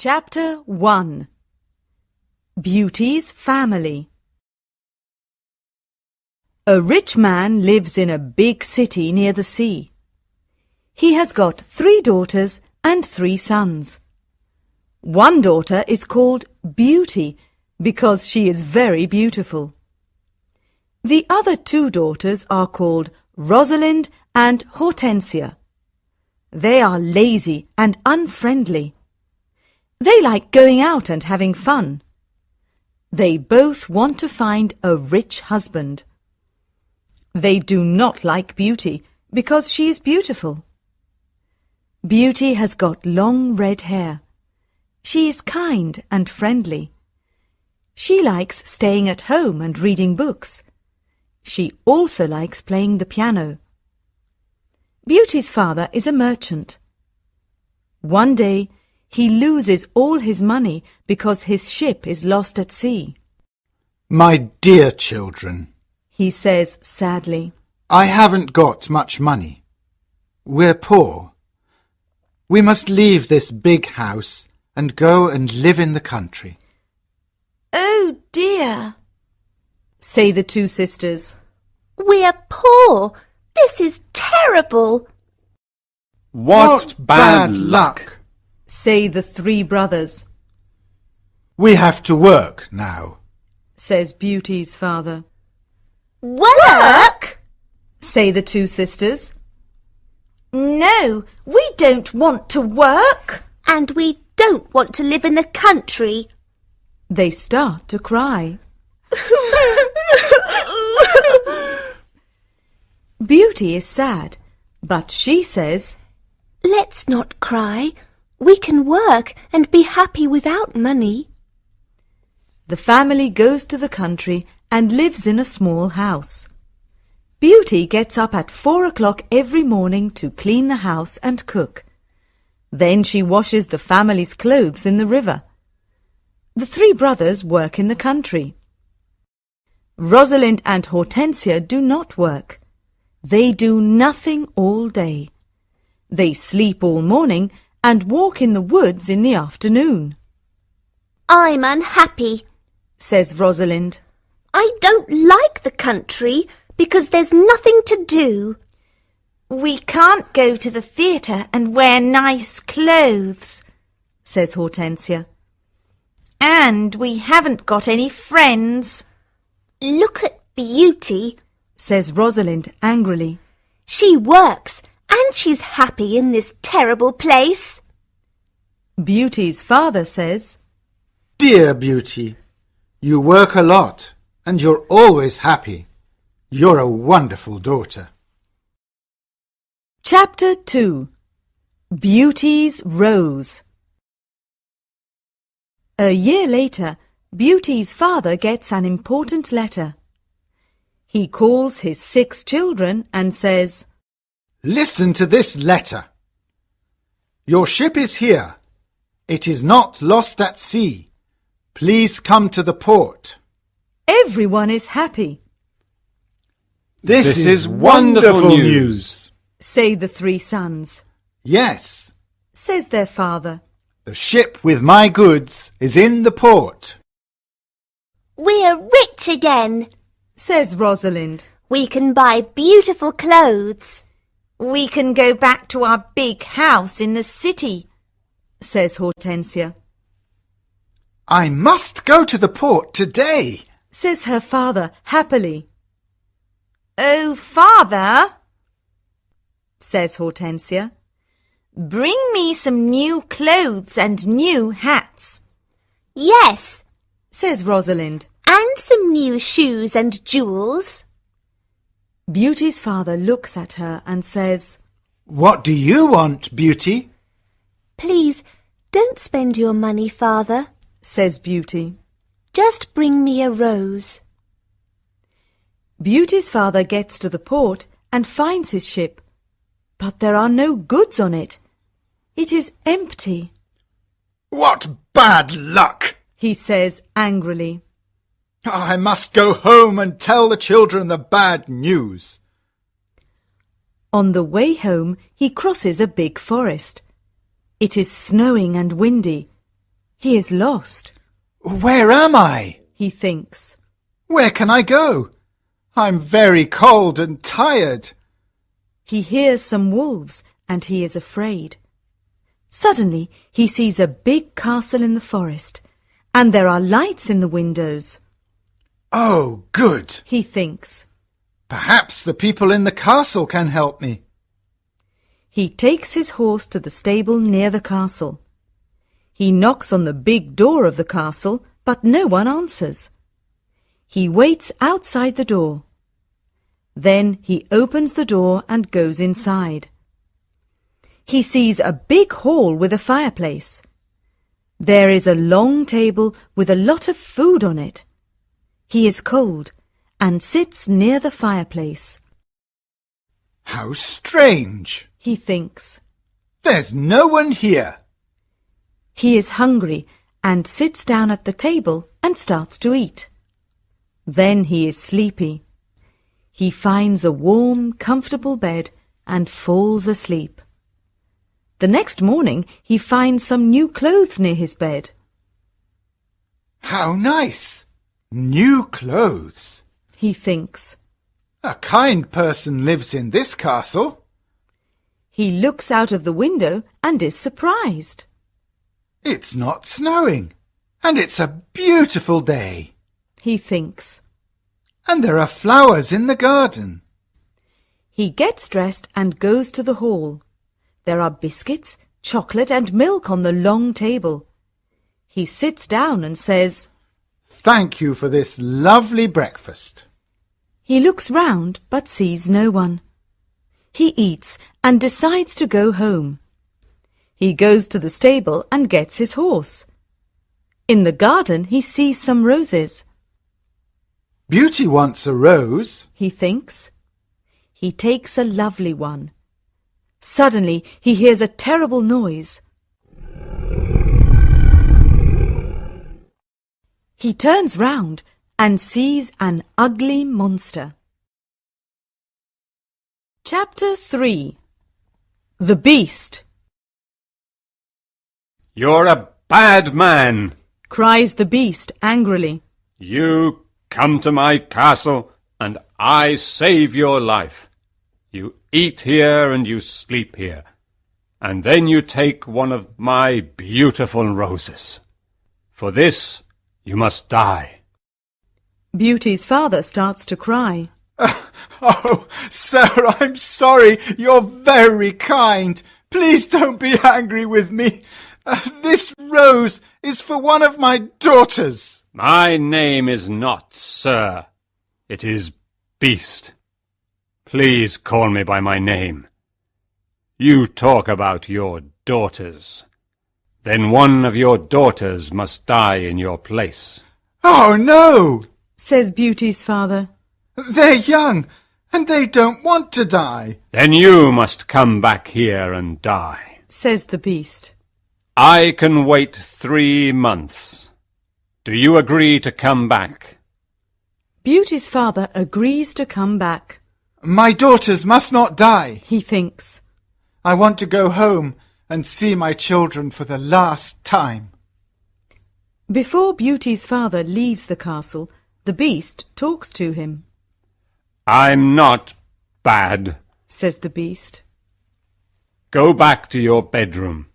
Chapter 1 Beauty's Family. A rich man lives in a big city near the sea. He has got 3 daughters and 3 sons. One daughter is called Beauty because she is very beautiful. The other 2 daughters are called Rosalind and Hortensia. They are lazy and unfriendly. They like going out and having fun. They both want to find a rich husband. They do not like Beauty because she is beautiful. Beauty has got long red hair. She is kind and friendly. She likes staying at home and reading books. She also likes playing the piano. Beauty's father is a merchant. One day, he loses all his money because his ship is lost at sea. My dear children, He says sadly, I haven't got much money. We're poor. We must leave this big house and go and live in the country. Oh dear, say the 2 sisters. we're poor. This is terrible. What bad luck! Say the 3 brothers, We have to work now. says Beauty's father. Work? Say the 2 sisters. No, we don't want to work. And we don't want to live in the country. They start to cry. Beauty is sad, but she says, Let's not cry. We can work and be happy without money. The family goes to the country and lives in a small house. Beauty gets up at 4 o'clock every morning to clean the house and cook. Then she washes the family's clothes in the river. The 3 brothers work in the country. Rosalind and Hortensia do not work. They do nothing all day. They sleep all morning and walk in the woods in the afternoon. I'm unhappy. Says Rosalind. I don't like the country because there's nothing to do. We can't go to the theatre and wear nice clothes, Says Hortensia. and we haven't got any friends. Look at Beauty. Says Rosalind angrily. She works and she's happy in this terrible place. Beauty's father says, Dear Beauty, you work a lot and you're always happy. You're a wonderful daughter. Chapter 2 Beauty's Rose. A year later, Beauty's father gets an important letter. He calls his 6 children and says, Listen to this letter. Your ship is here. It is not lost at sea. Please come to the port. Everyone is happy, This is wonderful news. say the 3 sons. Yes, Says their father. the ship with my goods is in the port. We're rich again. Says Rosalind. We can buy beautiful clothes. We can go back to our big house in the city. Says Hortensia. I must go to the port today. Says her father happily. Oh, Father, Says Hortensia. bring me some new clothes and new hats. Yes, Says Rosalind. and some new shoes and jewels. Beauty's father looks at her and says, What do you want, Beauty? Please, don't spend your money, Father. says Beauty. Just bring me a rose. Beauty's father gets to the port and finds his ship, but there are no goods on it. It is empty, What bad luck! he says angrily. I must go home and tell the children the bad news. On the way home, he crosses a big forest. It is snowing and windy. He is lost. Where am I? He thinks. Where can I go? I'm very cold and tired. He hears some wolves and he is afraid. Suddenly he sees a big castle in the forest and there are lights in the windows. Oh, good. He thinks. Perhaps the people in the castle can help me. He takes his horse to the stable near the castle. He knocks on the big door of the castle, but no one answers. He waits outside the door. Then he opens the door and goes inside. He sees a big hall with a fireplace. There is a long table with a lot of food on it. He is cold and sits near the fireplace. How strange. He thinks. There's no one here. He is hungry and sits down at the table and starts to eat. Then he is sleepy. He finds a warm, comfortable bed and falls asleep. The next morning he finds some new clothes near his bed. How nice. New clothes. He thinks. A kind person lives in this castle. He looks out of the window and is surprised. It's not snowing, and it's a beautiful day. He thinks. And there are flowers in the garden. He gets dressed and goes to the hall. There are biscuits, chocolate and milk on the long table. He sits down and says, Thank you for this lovely breakfast. He looks round but sees no one. He eats and decides to go home. He goes to the stable and gets his horse. In the garden he sees some roses. Beauty wants a rose. He thinks. He takes a lovely one. Suddenly he hears a terrible noise. He turns round and sees an ugly monster. Chapter 3. The Beast. You're a bad man, Cries the Beast angrily. You come to my castle and I save your life. You eat here and you sleep here, and then you take one of my beautiful roses. For this you must die. Beauty's father starts to cry. Oh, sir, I'm sorry. You're very kind. Please don't be angry with me. This rose is for one of my daughters. My name is not Sir. It is Beast. Please call me by my name. You talk about your daughters. Then one of your daughters must die in your place. Oh, no, Says Beauty's father. they're young and they don't want to die. Then you must come back here and die. Says the Beast. I can wait 3 months. Do you agree to come back? Beauty's father agrees to come back. My daughters must not die. He thinks. I want to go home and see my children for the last time. Before Beauty's father leaves the castle, the Beast talks to him. I'm not bad. Says the Beast. Go back to your bedroom.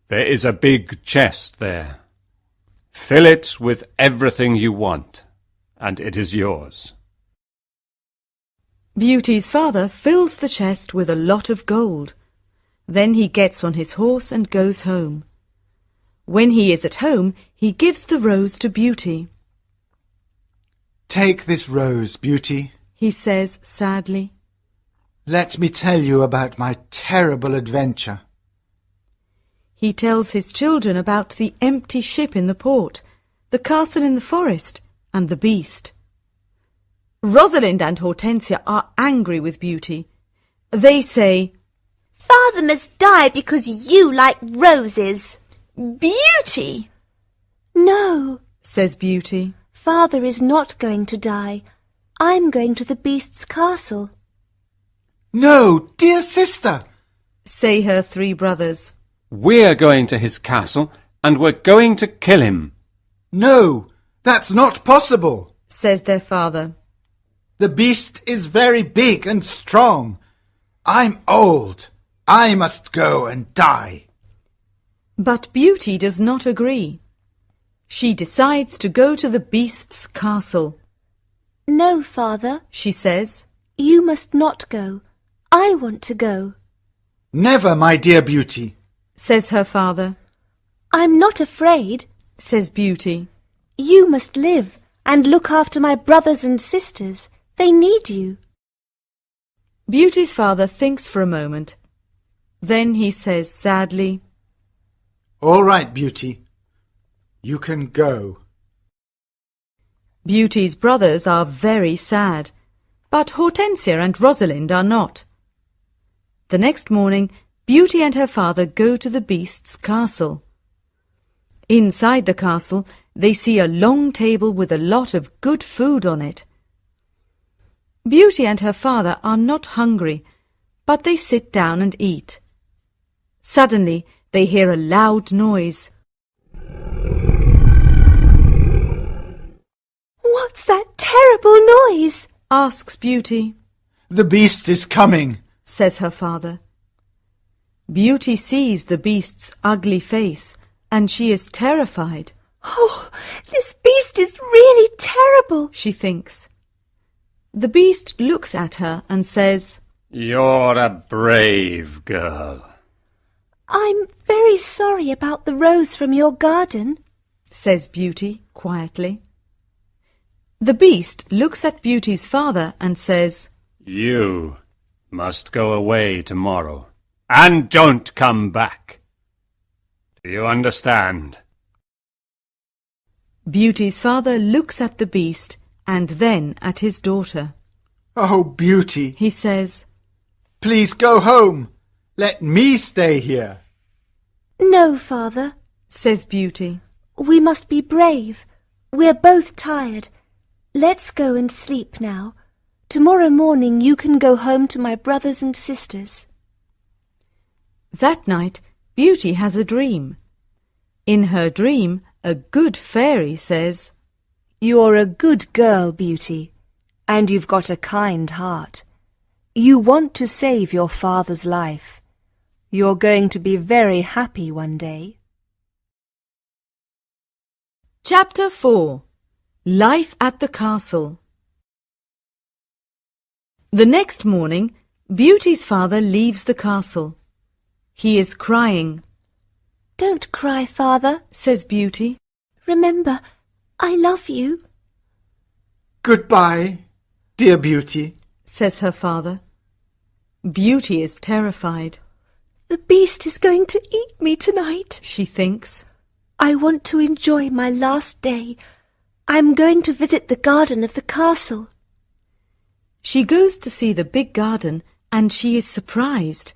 There is a big chest there. Fill it with everything you want, and it is yours. Beauty's father fills the chest with a lot of gold. Then he gets on his horse and goes home. When he is at home, he gives the rose to Beauty. Take this rose, Beauty. He says sadly. Let me tell you about my terrible adventure. He tells his children about the empty ship in the port, the castle in the forest, and the Beast. Rosalind and Hortensia are angry with Beauty. They say, Father must die because you like roses. Beauty! No, Says Beauty. Father is not going to die. I'm going to the Beast's castle. No, dear sister. Say her 3 brothers. We're going to his castle, and we're going to kill him. No, that's not possible, says their father. The beast is very big and strong. I'm old. I must go and die. But Beauty does not agree. She decides to go to the beast's castle. No, father, She says, you must not go. I want to go. Never, my dear Beauty. says her father. I'm not afraid. Says Beauty. You must live and look after my brothers and sisters. They need you. Beauty's father thinks for a moment. Then he says sadly, All right, Beauty. You can go. Beauty's brothers are very sad, but Hortensia and Rosalind are not. The next morning, Beauty and her father go to the beast's castle. Inside the castle, they see a long table with a lot of good food on it. Beauty and her father are not hungry, but they sit down and eat. Suddenly, they hear a loud noise. What's that terrible noise? Asks Beauty. The beast is coming. Says her father. Beauty sees the beast's ugly face, and she is terrified. Oh, this beast is really terrible. She thinks. The beast looks at her and says, You're a brave girl. I'm very sorry about the rose from your garden. says Beauty quietly. The beast looks at Beauty's father and says, You must go away tomorrow, and don't come back. Do you understand? Beauty's father looks at the beast and then at his daughter. Oh, Beauty, He says, please go home. Let me stay here. No, father. says Beauty. We must be brave. We're both tired. Let's go and sleep now. Tomorrow morning you can go home to my brothers and sisters. That night, Beauty has a dream. In her dream, a good fairy says, You're a good girl, Beauty, and you've got a kind heart. You want to save your father's life. You're going to be very happy one day. Chapter 4. Life at the Castle. The next morning, Beauty's father leaves the castle. He is crying. Don't cry, father. Says Beauty. Remember, I love you. Goodbye, dear Beauty. Says her father. Beauty is terrified. The beast is going to eat me tonight. She thinks. I want to enjoy my last day. I'm going to visit the garden of the castle. She goes to see the big garden and she is surprised.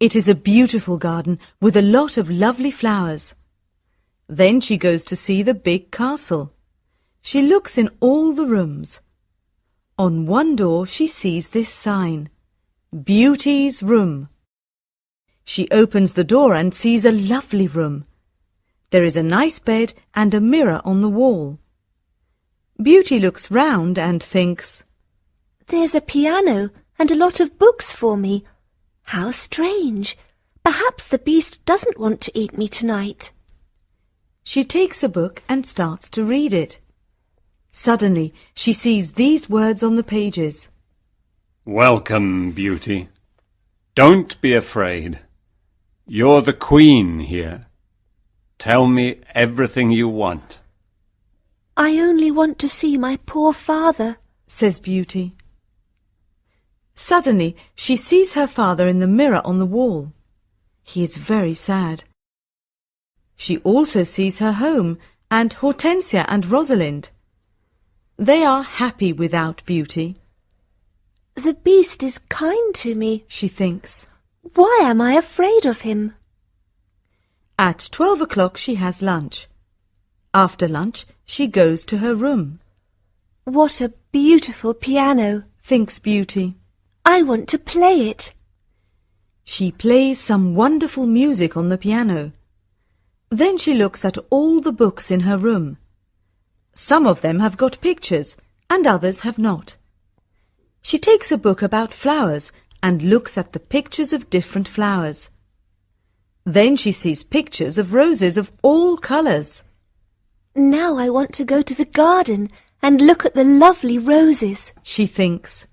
It is a beautiful garden with a lot of lovely flowers. Then she goes to see the big castle. She looks in all the rooms. On one door she sees this sign, Beauty's Room. She opens the door and sees a lovely room. There is a nice bed and a mirror on the wall. Beauty looks round and thinks, There's a piano and a lot of books for me. How strange. Perhaps the beast doesn't want to eat me tonight. She takes a book and starts to read it. Suddenly, she sees these words on the pages. Welcome, Beauty. Don't be afraid. You're the queen here. Tell me everything you want. I only want to see my poor father. Says Beauty. Suddenly, she sees her father in the mirror on the wall. He is very sad. She also sees her home and Hortensia and Rosalind. They are happy without Beauty. The beast is kind to me. She thinks. Why am I afraid of him? At 12 o'clock she has lunch. After lunch, she goes to her room. What a beautiful piano, Thinks Beauty. I want to play it. She plays some wonderful music on the piano. Then she looks at all the books in her room. Some of them have got pictures and others have not. She takes a book about flowers and looks at the pictures of different flowers. Then she sees pictures of roses of all colours. Now I want to go to the garden and look at the lovely roses, she thinks.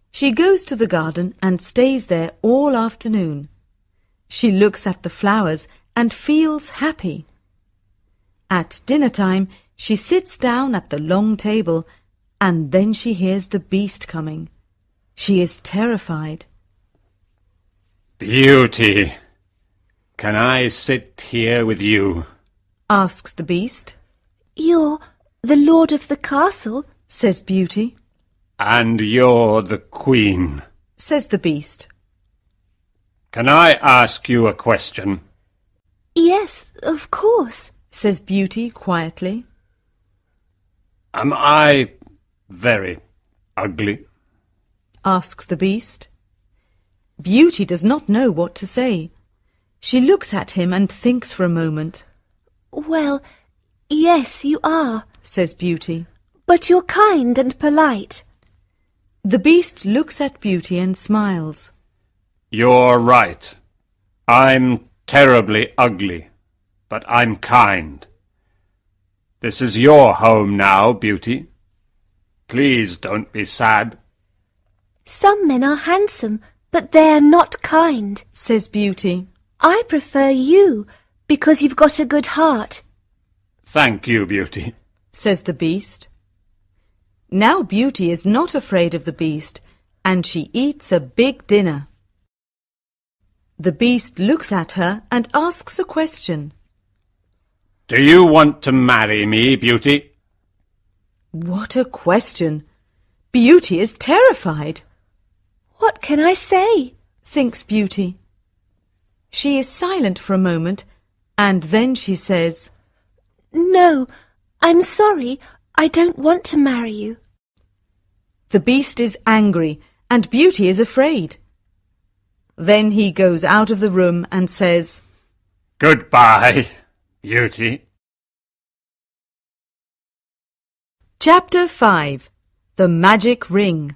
She goes to the garden and stays there all afternoon. She looks at the flowers and feels happy. At dinner time, she sits down at the long table and then she hears the beast coming. She is terrified. Beauty, can I sit here with you? Asks the beast. You're the lord of the castle, Says Beauty. And you're the queen. Says the beast. Can I ask you a question? Yes, of course. Says Beauty quietly. Am I very ugly? Asks the beast. Beauty does not know what to say. She looks at him and thinks for a moment. Well, yes, you are, Says Beauty. but you're kind and polite. The beast looks at Beauty and smiles. You're right. I'm terribly ugly, but I'm kind. This is your home now, Beauty. Please don't be sad. Some men are handsome, but they're not kind. Says Beauty. I prefer you because you've got a good heart. Thank you, Beauty. Says the beast. Now Beauty is not afraid of the beast, and she eats a big dinner. The beast looks at her and asks a question. Do you want to marry me, Beauty? What a question! Beauty is terrified, What can I say? thinks Beauty. She is silent for a moment, and then she says, No, I'm sorry. I don't want to marry you. The beast is angry, and Beauty is afraid. Then he goes out of the room and says, Goodbye, Beauty. Chapter 5. The Magic Ring.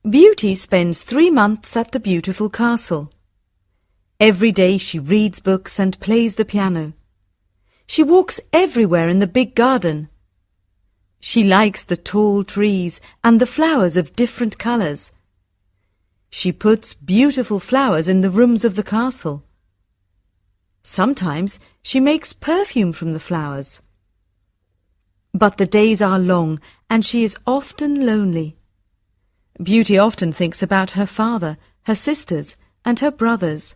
Beauty spends 3 months at the beautiful castle. Every day she reads books and plays the piano. She walks everywhere in the big garden. She likes the tall trees and the flowers of different colours. She puts beautiful flowers in the rooms of the castle. Sometimes she makes perfume from the flowers. But the days are long and she is often lonely. Beauty often thinks about her father, her sisters, and her brothers.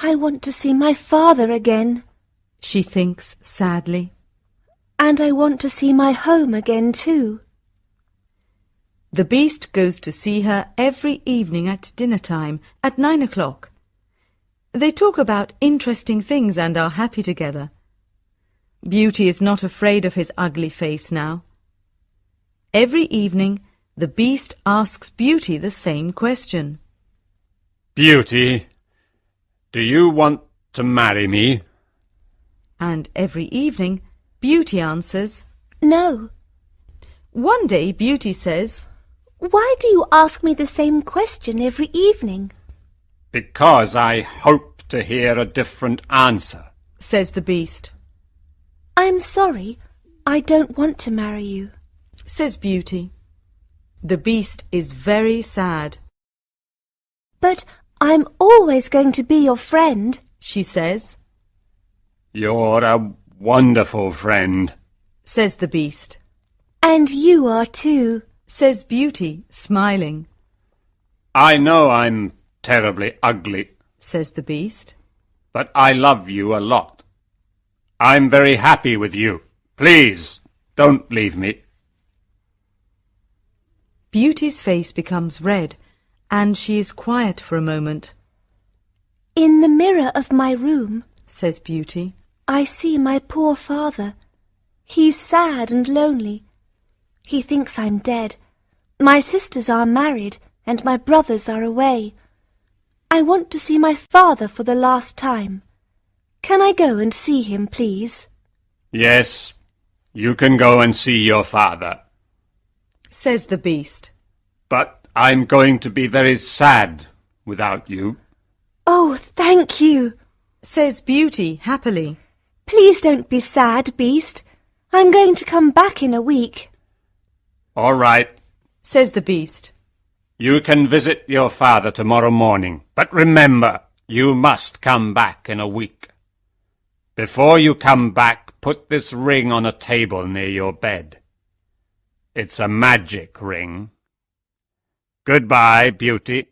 I want to see my father again. She thinks sadly. And I want to see my home again too. The beast goes to see her every evening at dinner time at 9 o'clock. They talk about interesting things and are happy together. Beauty is not afraid of his ugly face now. Every evening, the beast asks Beauty the same question. Beauty, do you want to marry me? And every evening, Beauty answers. No. One day, Beauty says, Why do you ask me the same question every evening? Because I hope to hear a different answer. says the beast. I'm sorry. I don't want to marry you. Says Beauty. The beast is very sad. But I'm always going to be your friend. She says. You're a wonderful friend. Says the beast. And you are too. Says Beauty, smiling. I know I'm terribly ugly, Says the beast. but I love you a lot. I'm very happy with you. Please, don't leave me. Beauty's face becomes red, and she is quiet for a moment. In the mirror of my room, Says Beauty. I see my poor father. He's sad and lonely. He thinks I'm dead. My sisters are married and my brothers are away. I want to see my father for the last time. Can I go and see him, please? Yes, you can go and see your father. Says the beast. But I'm going to be very sad without you. Oh, thank you. Says Beauty happily. Please don't be sad, Beast. I'm going to come back in a week. All right, Says the beast. you can visit your father tomorrow morning. But remember, you must come back in a week. Before you come back, put this ring on a table near your bed. It's a magic ring. Goodbye, Beauty.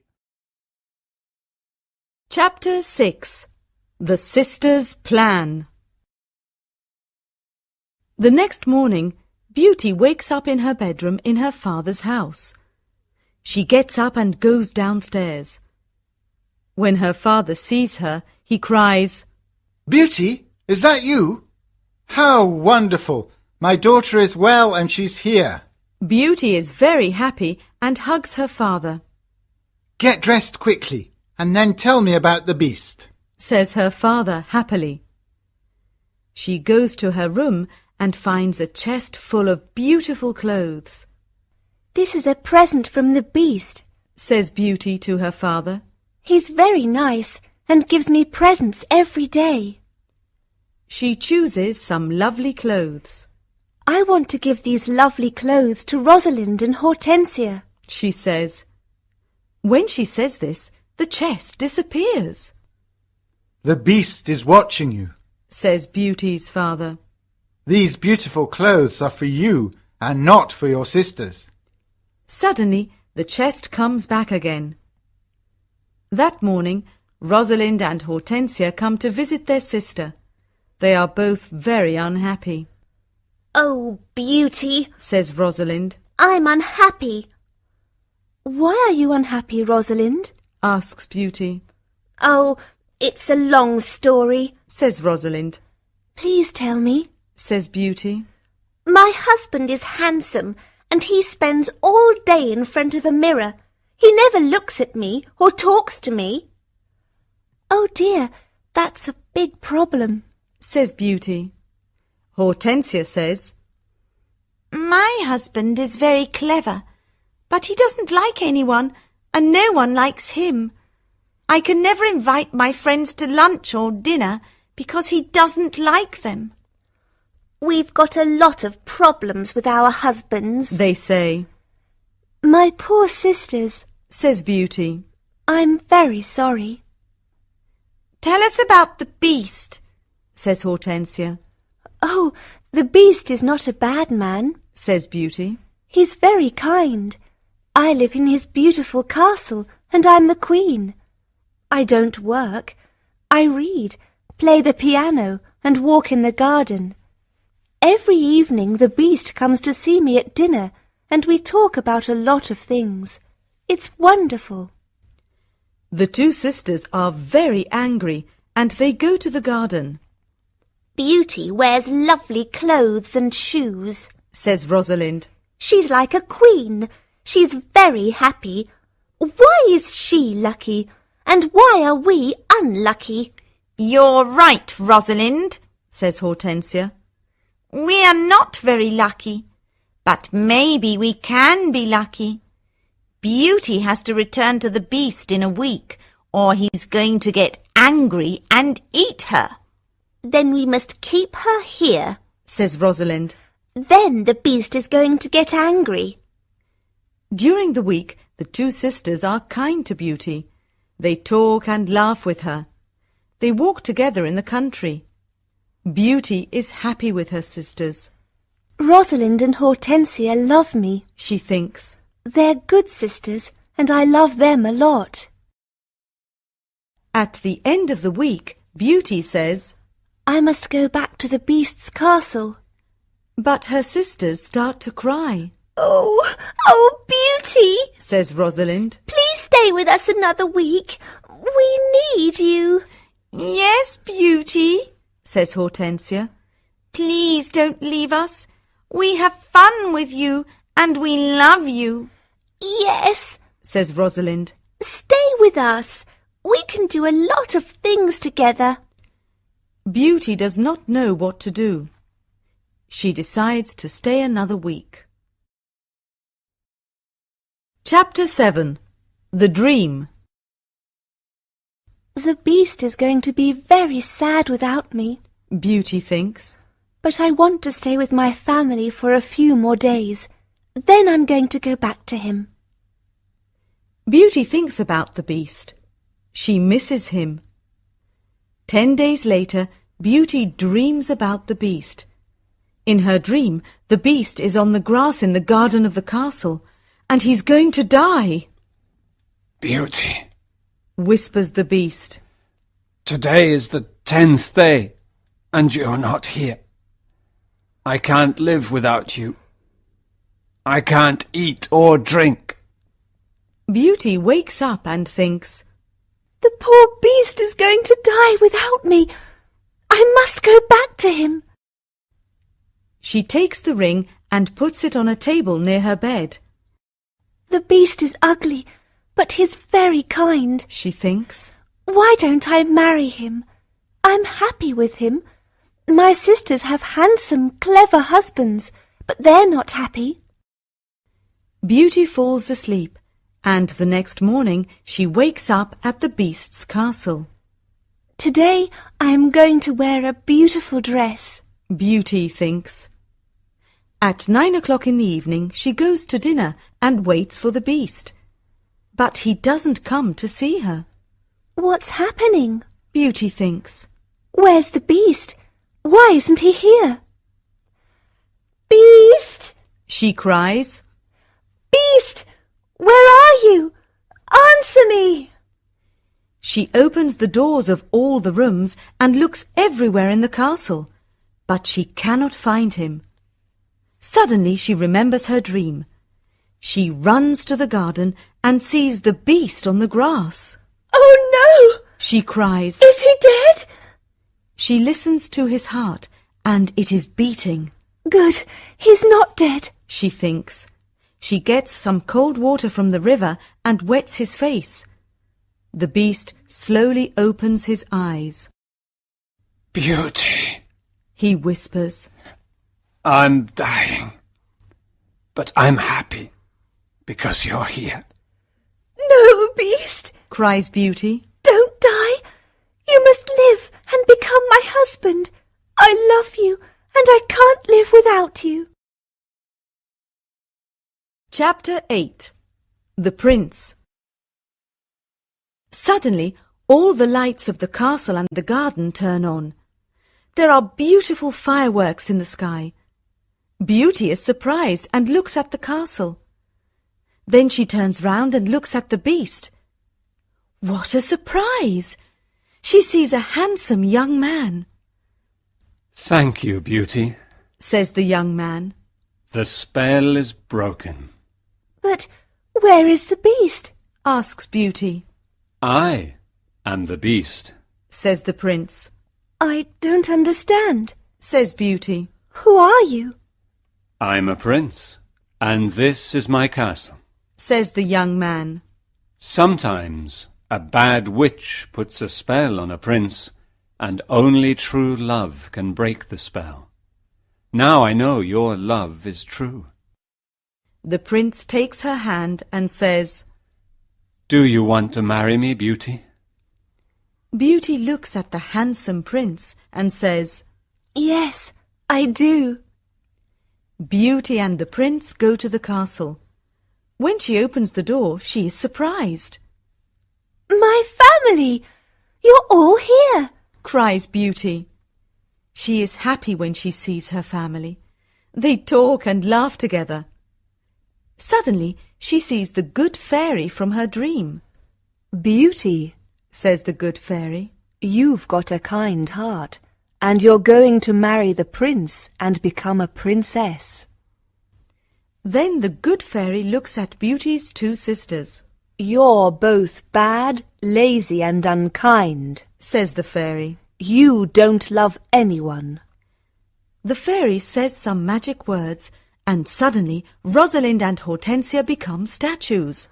Chapter 6. The Sisters' Plan. The next morning, Beauty wakes up in her bedroom in her father's house. She gets up and goes downstairs. When her father sees her, he cries, Beauty, is that you? How wonderful! My daughter is well and she's here. Beauty is very happy and hugs her father. Get dressed quickly and then tell me about the beast. Says her father happily. She goes to her room and finds a chest full of beautiful clothes. This is a present from the Beast, Says Beauty to her father. He's very nice and gives me presents every day. She chooses some lovely clothes. I want to give these lovely clothes to Rosalind and Hortensia. She says. When she says this, the chest disappears. The beast is watching you. Says Beauty's father. These beautiful clothes are for you and not for your sisters. Suddenly, the chest comes back again. That morning, Rosalind and Hortensia come to visit their sister. They are both very unhappy. Oh, Beauty, Says Rosalind. I'm unhappy. Why are you unhappy, Rosalind? Asks Beauty. Oh, it's a long story. Says Rosalind. Please tell me. Says Beauty. My husband is handsome and he spends all day in front of a mirror. He never looks at me or talks to me. Oh dear, that's a big problem. Says Beauty. Hortensia says, My husband is very clever, but he doesn't like anyone and no one likes him. I can never invite my friends to lunch or dinner because he doesn't like them. We've got a lot of problems with our husbands. they say. My poor sisters, Says Beauty. I'm very sorry. Tell us about the beast. Says Hortensia. Oh, the Beast is not a bad man. Says Beauty. He's very kind. I live in his beautiful castle and I'm the queen. I don't work. I read, play the piano and walk in the garden. Every evening the Beast comes to see me at dinner and we talk about a lot of things. It's wonderful. The two sisters are very angry and they go to the garden. Beauty wears lovely clothes and shoes. Says Rosalind. She's like a queen. She's very happy. Why is she lucky? And why are we unlucky? You're right, Rosalind, says Hortensia. We are not very lucky, but maybe we can be lucky. Beauty has to return to the Beast in a week, or he's going to get angry and eat her. Then we must keep her here, Says Rosalind. Then the Beast is going to get angry. During the week, the two sisters are kind to Beauty. They talk and laugh with her. They walk together in the country. Beauty is happy with her sisters. Rosalind and Hortensia love me. She thinks. They're good sisters and I love them a lot. At the end of the week, Beauty says, I must go back to the Beast's castle. but her sisters start to cry. Oh, Beauty, Says Rosalind. please stay with us another week. We need you. Yes, Beauty, says Hortensia. Please don't leave us. We have fun with you and we love you. Yes, Says Rosalind. stay with us. We can do a lot of things together. Beauty does not know what to do. She decides to stay another week. Chapter 7. The Dream. The beast is going to be very sad without me, Beauty thinks. but I want to stay with my family for a few more days. Then I'm going to go back to him. Beauty thinks about the beast. She misses him. 10 days later, Beauty dreams about the beast. In her dream, the beast is on the grass in the garden of the castle, and he's going to die. Beauty, Whispers the beast. today is the 10th day, and you're not here. I can't live without you. I can't eat or drink. Beauty wakes up and thinks, The poor beast is going to die without me. I must go back to him. She takes the ring and puts it on a table near her bed. The beast is ugly, but he's very kind. She thinks. Why don't I marry him? I'm happy with him. My sisters have handsome, clever husbands, but they're not happy. Beauty falls asleep, and the next morning she wakes up at the beast's castle. Today I am going to wear a beautiful dress. Beauty thinks. At 9 o'clock in the evening she goes to dinner and waits for the beast. But he doesn't come to see her. What's happening? Beauty thinks. Where's the beast? Why isn't he here? Beast! She cries. Beast! Where are you? Answer me! She opens the doors of all the rooms and looks everywhere in the castle, but she cannot find him. Suddenly she remembers her dream. She runs to the garden and sees the beast on the grass. Oh no! She cries. Is he dead? She listens to his heart, and it is beating. Good, he's not dead. She thinks. She gets some cold water from the river and wets his face. The beast slowly opens his eyes. Beauty, He whispers. I'm dying, but I'm happy because you're here. No, Beast! Cries Beauty. Don't die! You must live and become my husband. I love you, and I can't live without you. Chapter 8. The Prince. Suddenly, all the lights of the castle and the garden turn on. There are beautiful fireworks in the sky. Beauty is surprised and looks at the castle. Then she turns round and looks at the beast. What a surprise! She sees a handsome young man. Thank you, Beauty. Says the young man. The spell is broken. But where is the beast? Asks Beauty. I am the beast. Says the prince. I don't understand. Says Beauty. Who are you? I'm a prince, and this is my castle. Says the young man. Sometimes a bad witch puts a spell on a prince, and only true love can break the spell. Now I know your love is true. The prince takes her hand and says, Do you want to marry me, Beauty? Beauty looks at the handsome prince and says, Yes, I do. Beauty and the prince go to the castle. When she opens the door, she is surprised. My family! You're all here! Cries Beauty. She is happy when she sees her family. They talk and laugh together. Suddenly, she sees the good fairy from her dream. Beauty, Says the good fairy. you've got a kind heart, and you're going to marry the prince and become a princess. Then the good fairy looks at Beauty's two sisters. You're both bad, lazy and unkind. Says the fairy. You don't love anyone. The fairy says some magic words, and suddenly Rosalind and Hortensia become statues.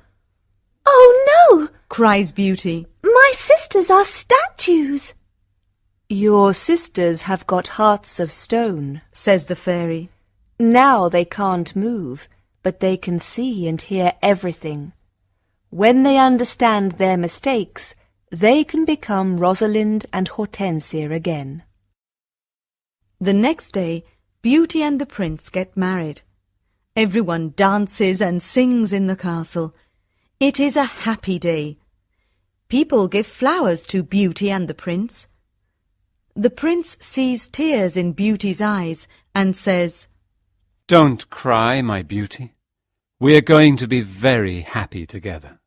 Oh no! Cries Beauty. My sisters are statues! Your sisters have got hearts of stone, says the fairy. Now they can't move, but they can see and hear everything. When they understand their mistakes, they can become Rosalind and Hortensia again. The next day, Beauty and the prince get married. Everyone dances and sings in the castle. It is a happy day. People give flowers to Beauty and the prince. The prince sees tears in Beauty's eyes and says, Don't cry, my beauty. We're going to be very happy together.